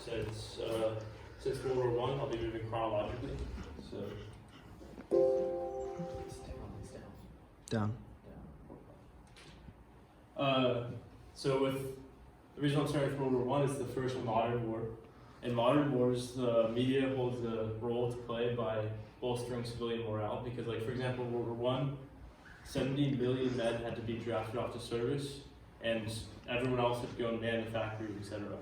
Since World War One, I'll be moving chronologically. So Down. So with the reason I'm starting with World War One is the first modern war. In modern wars, the media holds a role to play by bolstering civilian morale because, like for example, World War One, 70 million men had to be drafted off to service, and everyone else had to go and man the factories, etc.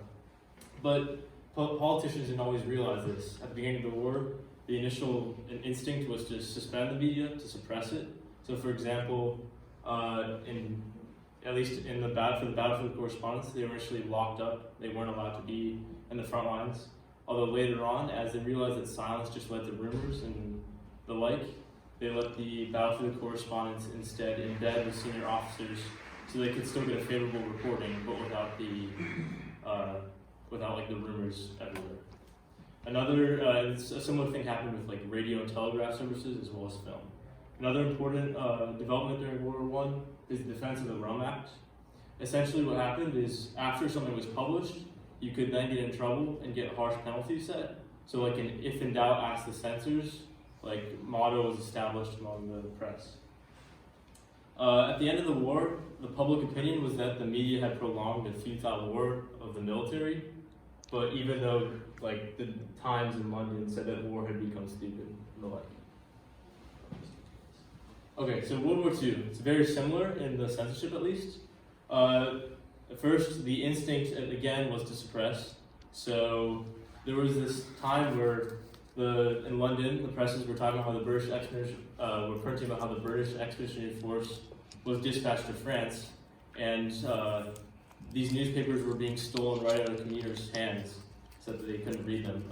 But politicians didn't always realize this. At the beginning of the war, the initial instinct was to suspend the media, to suppress it. So, for example, at least in the battlefield correspondents, they were initially locked up. They weren't allowed to be in the front lines. Although later on, as they realized that silence just led to rumors and the like, they let the battlefield correspondents instead embed with senior officers so they could still get a favorable reporting, but without like the rumors everywhere. A similar thing happened with like radio and telegraph services as well as film. Another important development during World War I is the defense of the Rum Act. Essentially what happened is after something was published, you could then get in trouble and get harsh penalties set. So like an if in doubt, ask the censors, like motto was established among the press. At the end of the war, the public opinion was that the media had prolonged a futile war of the military, but even though like the Times in London said that war had become stupid and the like. Okay, so World War II, it's very similar in the censorship at least. At first, the instinct again was to suppress. So there was this time where in London, the presses were talking about how the British were printing about how the British Expeditionary Force was dispatched to France, and these newspapers were being stolen right out of commuters' hands so that they couldn't read them.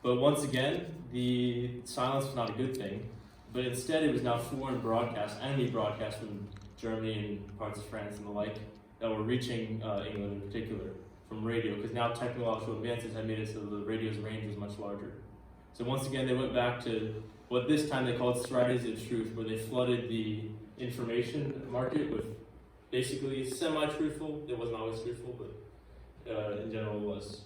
But once again, the silence was not a good thing, but instead it was now foreign broadcasts, enemy broadcasts from Germany and parts of France and the like, that were reaching England in particular from radio, because now technological advances had made it so the radio's range was much larger. So once again, they went back to what this time they called strategies of truth, where they flooded the information market with basically semi-truthful. It wasn't always truthful, but in general it was.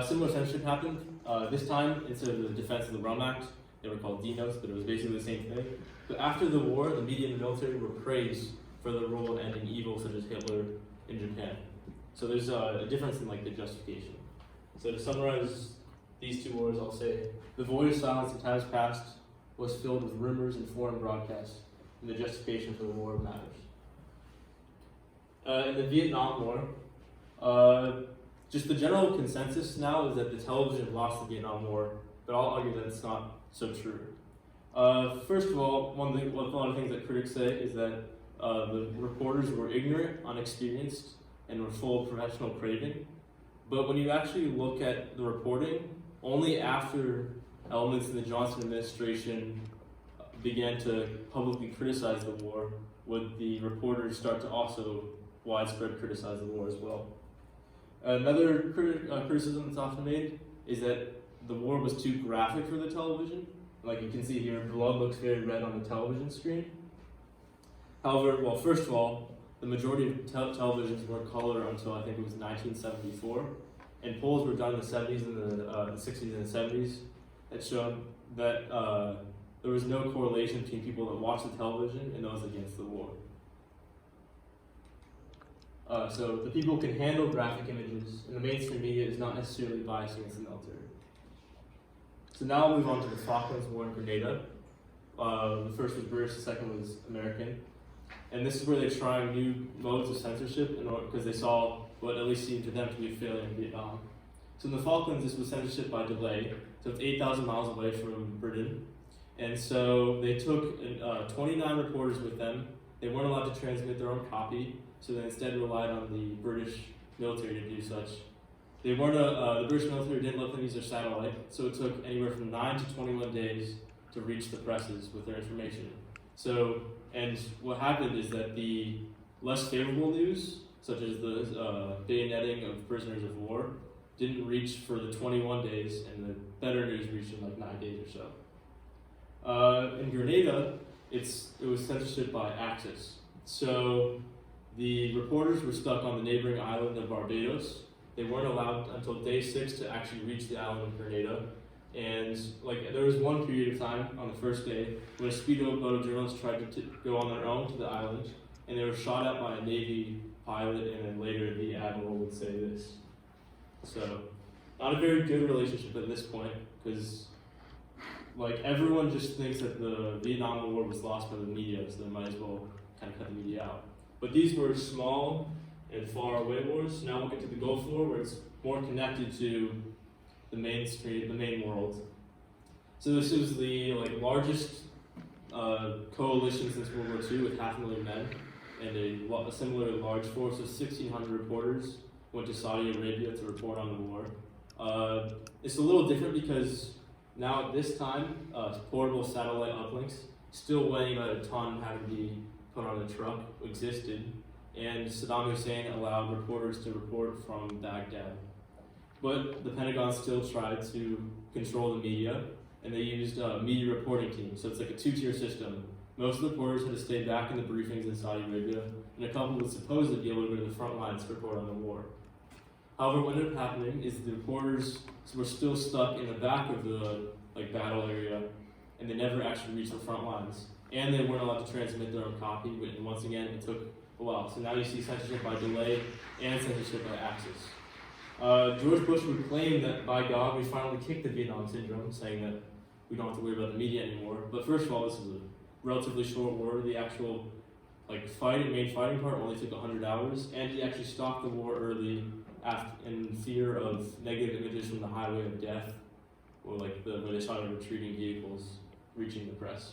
Similar censorship happened. This time, instead of the defense of the Rum Act, they were called D-Notes, but it was basically the same thing. But after the war, the media and the military were praised for their role in ending evil, such as Hitler in Japan. So there's a difference in like the justification. So to summarize these two wars, I'll say the void of silence in times past was filled with rumors and foreign broadcasts, and the justification for the war matters. In the Vietnam War, just the general consensus now is that the television lost the Vietnam War, but I'll argue that it's not so true. First of all, one of the things that critics say is that the reporters were ignorant, unexperienced, and were full of professional craving. But when you actually look at the reporting, only after elements in the Johnson administration began to publicly criticize the war would the reporters start to also widespread criticize the war as well. Another criticism that's often made is that the war was too graphic for the television. Like you can see here, blood looks very red on the television screen. However, well, first of all, the majority of televisions were color until I think it was 1974, and polls were done in the 70s and the 60s and 70s that showed that there was no correlation between people that watched the television and those against the war. So the people who can handle graphic images, and the mainstream media is not necessarily biased against the military. So now we'll move on to the Falklands War in Grenada. The first was British, the second was American. And this is where they're trying new modes of censorship because they saw what at least seemed to them to be a failure in Vietnam. So in the Falklands, this was censorship by delay. So it's 8,000 miles away from Britain. And so they took 29 reporters with them. They weren't allowed to transmit their own copy, so they instead relied on the British military to do such. The British military didn't let them use their satellite, so it took anywhere from 9 to 21 days to reach the presses with their information. So, and what happened is that the less favorable news, such as the bayoneting of prisoners of war, didn't reach for the 21 days, and the better news reached in like 9 days or so. In Grenada, it was censorship by Axis. So the reporters were stuck on the neighboring island of Barbados. they weren't allowed until day 6 to actually reach the island of Grenada. And like there was one period of time on the first day when a speedboat of journalists tried to go on their own to the island, and they were shot at by a Navy pilot, and then later the admiral would say this. So, not a very good relationship at this point, because like everyone just thinks that the Vietnam War was lost by the media, so they might as well kind of cut the media out. But these were small and far away wars. Now we'll get to the Gulf War, where it's more connected to the main world. So this is the largest coalition since World War II, with 500,000 men, and a similar large force of 1,600 reporters went to Saudi Arabia to report on the war. It's a little different because now at this time, portable satellite uplinks, still weighing about a ton, having to be put on a truck, existed, and Saddam Hussein allowed reporters to report from Baghdad. But the Pentagon still tried to control the media, and they used media reporting teams. So it's like a 2-tier system. Most of the reporters had to stay back in the briefings in Saudi Arabia, and a couple would supposedly be able to go to the front lines to report on the war. However, what ended up happening is the reporters were still stuck in the back of the battle area, and they never actually reached the front lines. And they weren't allowed to transmit their own copy, and once again, it took a while. So now you see censorship by delay and censorship by axis. George Bush would claim that, by God, we finally kicked the Vietnam syndrome, saying that we don't have to worry about the media anymore. But first of all, this is a relatively short war. The actual main fighting part only took 100 hours, and he actually stopped the war early in fear of negative images from the highway of death, or where they saw the retreating vehicles reaching the press.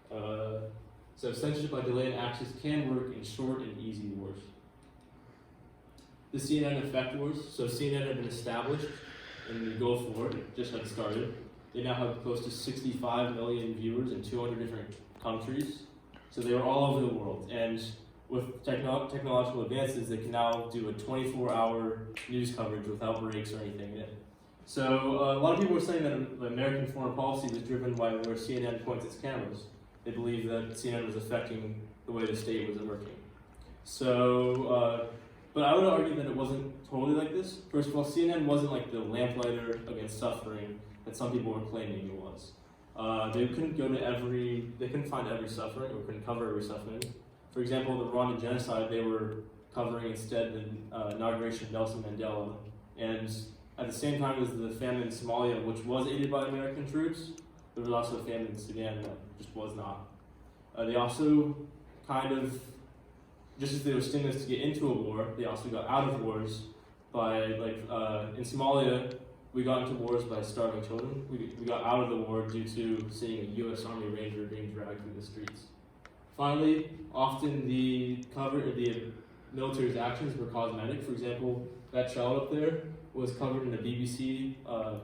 So censorship by delay and axis can work in short and easy wars. The CNN effect wars. So CNN had been established in the Gulf War, just had started. They now have close to 65 million viewers in 200 different countries. So they were all over the world. And with technological advances, they can now do a 24-hour news coverage without breaks or anything in it. So a lot of people were saying that American foreign policy was driven by where CNN points its cameras. They believed that CNN was affecting the way the state was working. So, but I would argue that it wasn't totally like this. First of all, CNN wasn't like the lamplighter against suffering that some people were claiming it was. They couldn't find every suffering, or couldn't cover every suffering. For example, the Rwandan genocide, they were covering instead the inauguration of Nelson Mandela. And at the same time as the famine in Somalia, which was aided by American troops, there was also a famine in Sudan that just was not. They also just as they were stimulus to get into a war, they also got out of wars by, in Somalia, we got into wars by starving children. We got out of the war due to seeing a U.S. Army Ranger being dragged through the streets. Finally, often the military's actions were cosmetic. For example, that child up there was covered in a BBC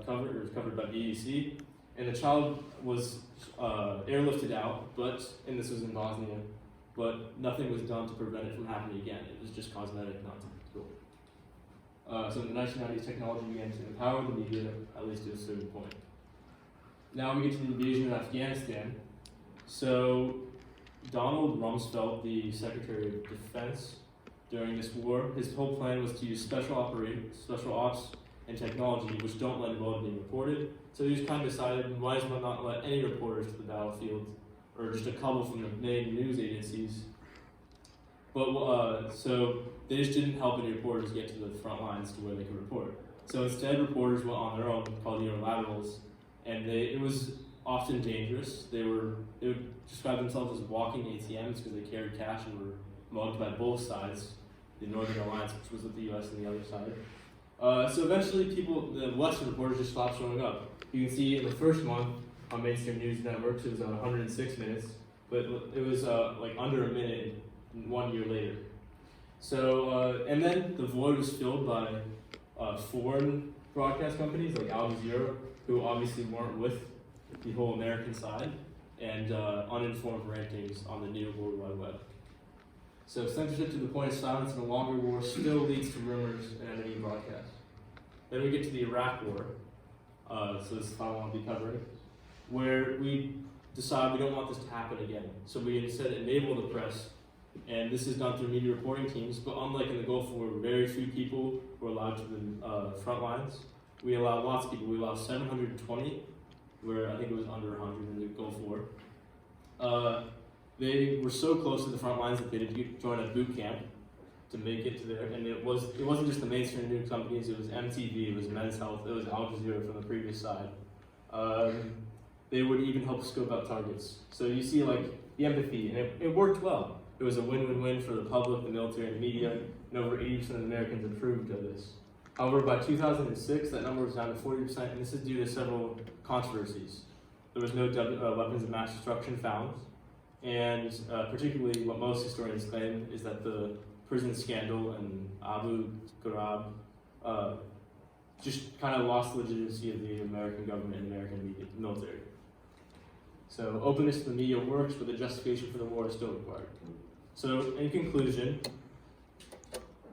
covered by BBC, and the child was airlifted out, and this was in Bosnia, but nothing was done to prevent it from happening again. It was just cosmetic, not tactical. So in the 1990s, technology began to empower the media, at least to a certain point. Now we get to the invasion of Afghanistan. So Donald Rumsfeld, the Secretary of Defense during this war, his whole plan was to use special ops and technology which don't let involve being reported. So he just kind of decided, might as well not let any reporters to the battlefield, or just a couple from the main news agencies. But so they just didn't help any reporters get to the front lines to where they could report. So instead, reporters went on their own, called unilaterals, and it was often dangerous. They would describe themselves as walking ATMs because they carried cash and were mugged by both sides, the Northern Alliance, which was with the U.S., and the other side. So eventually, the Western reporters just stopped showing up. You can see in the first month on mainstream news networks, it was 106 minutes, but it was under a minute 1 year later. So, and then the void was filled by foreign broadcast companies like Al Jazeera, who obviously weren't with the whole American side, and uninformed rankings on the new World Wide Web. So censorship to the point of silence in a longer war still leads to rumors and enemy broadcasts. Then we get to the Iraq War. So this is the final one I'll be covering, where we decide we don't want this to happen again. So we instead enable the press And this is done through media reporting teams, but unlike in the Gulf War, very few people were allowed to the front lines. We allow lots of people. We allow 720, where I think it was under 100 in the Gulf War. They were so close to the front lines that they did join a boot camp to make it to there. And it wasn't just the mainstream news companies. It was MTV, it was Men's Health, it was Al Jazeera from the previous side. They would even help scope out targets. So you see like the empathy, and it worked well. It was a win-win-win for the public, the military, and the media, and over 80% of Americans approved of this. However, by 2006, that number was down to 40%, and this is due to several controversies. There was no weapons of mass destruction found, and particularly what most historians claim is that the prison scandal and Abu Ghraib just kind of lost the legitimacy of the American government and American media, military. So openness to the media works, but the justification for the war is still required. So in conclusion,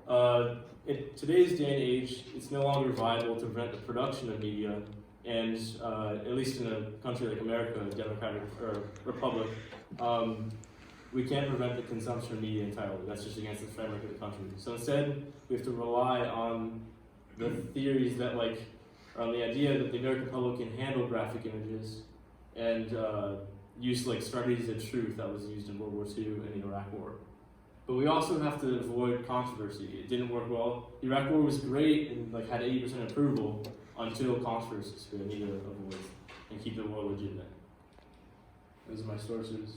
in today's day and age, it's no longer viable to prevent the production of media, and at least in a country like America, a democratic or republic, we can't prevent the consumption of media entirely. That's just against the framework of the country. So instead, we have to rely on the theories that on the idea that the American public can handle graphic images and use strategies of truth that was used in World War II and the Iraq War. But we also have to avoid controversy. It didn't work well. The Iraq War was great and had 80% approval until controversies we need to avoid and keep the war legitimate. Those are my sources.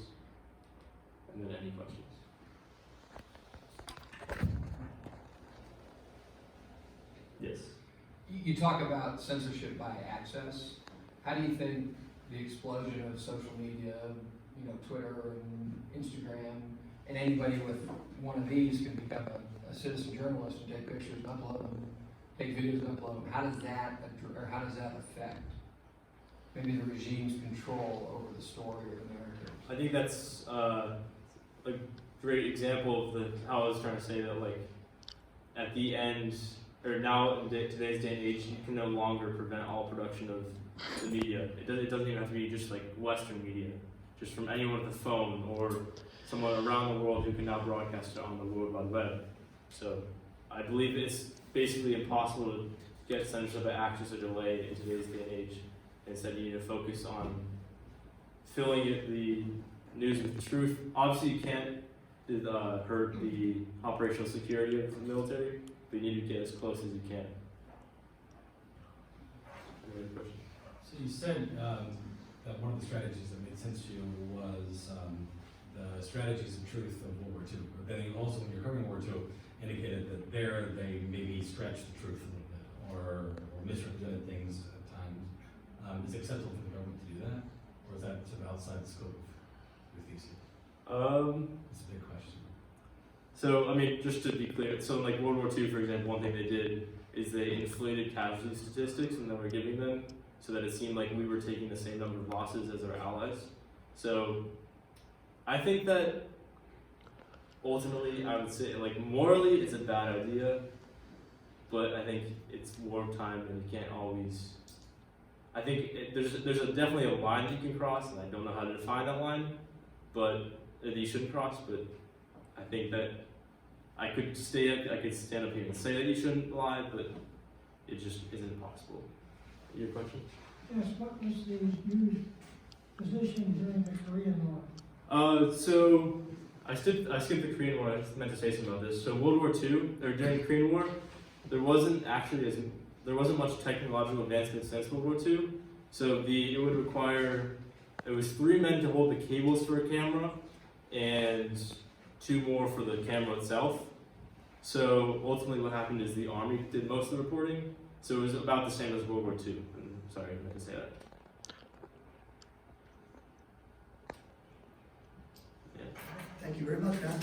And then any questions? Yes. You talk about censorship by access. How do you think the explosion of social media, Twitter and Instagram, and anybody with one of these can become a citizen journalist and take pictures and upload them, take videos and upload them? How does that affect maybe the regime's control over the story of the narrative? I think that's a great example of how I was trying to say that at the end, or now in today's day and age, you can no longer prevent all production of the media. It doesn't even have to be just Western media, just from anyone with a phone or someone around the world who can now broadcast it on the World Wide Web. So I believe it's basically impossible to get censorship by access or delay in today's day and age. Instead, you need to focus on filling the news with truth. Obviously, you can't hurt the operational security of the military, but you need to get as close as you can. Any other questions? So you said that one of the strategies that made sense to you was the strategies of truth of World War II. But then you also, when you're covering World War II, indicated that there they maybe stretched the truth a little bit or misrepresented things at times. Is it acceptable for the government to do that? Or is that sort of outside the scope of your thesis? It's a big question. So, just to be clear, so in World War II, for example, one thing they did is they inflated casualty statistics and then were giving them so that it seemed like we were taking the same number of losses as our allies. So, I think that ultimately, I would say, morally, it's a bad idea, but I think it's wartime and you can't always. I think there's definitely a line you can cross, and I don't know how to define that line, but that you shouldn't cross. But I think that I could stand up here and say that you shouldn't lie, but it just isn't possible. Your question? Yes, what was the Jews' position during the Korean War? So I skipped the Korean War. I just meant to say something about this. So World War II, or during the Korean War, there wasn't much technological advancement since World War II. So it was 3 men to hold the cables for a camera, and 2 more for the camera itself. So ultimately what happened is the Army did most of the reporting. So it was about the same as World War II. Sorry, I meant to say that. Yeah. Thank you very much, man.